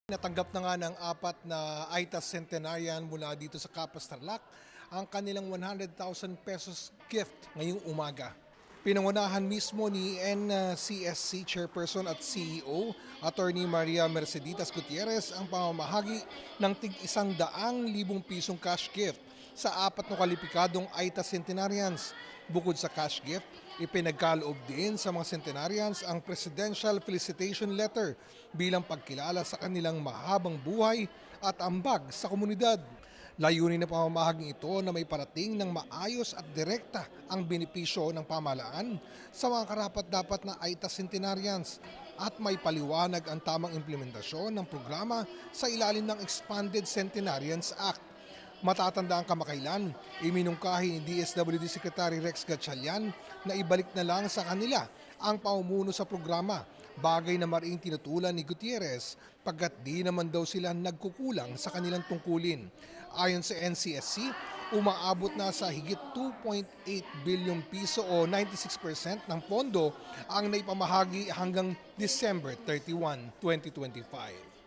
Natanggap na nga ng 4 na AITA Centenarian mula dito sa Capas Tarlac ang kanilang 100,000 pesos gift ngayong umaga. Pinangunahan mismo ni NCSC Chairperson at CEO, Attorney Maria Merceditas Gutierrez ang pamamahagi ng tig-100,000 pisong cash gift sa 4 na kwalipikadong AITA Centenarians. Bukod sa cash gift, ipinagkaloob din sa mga centenarians ang Presidential Felicitation Letter bilang pagkilala sa kanilang mahabang buhay at ambag sa komunidad. Layunin ng pamamahaging ito na may parating ng maayos at direkta ang benepisyo ng pamahalaan sa mga karapat-dapat na AITA Centenarians at may paliwanag ang tamang implementasyon ng programa sa ilalim ng Expanded Centenarians Act. Matatanda ang kamakailan, iminungkahi ni DSWD Secretary Rex Gatchalian na ibalik na lang sa kanila ang pamumuno sa programa, bagay na mariing tinutulan ni Gutierrez pagkat di naman daw sila nagkukulang sa kanilang tungkulin. Ayon sa NCSC, umaabot na sa higit 2.8 bilyong piso o 96% ng pondo ang naipamahagi hanggang December 31, 2025.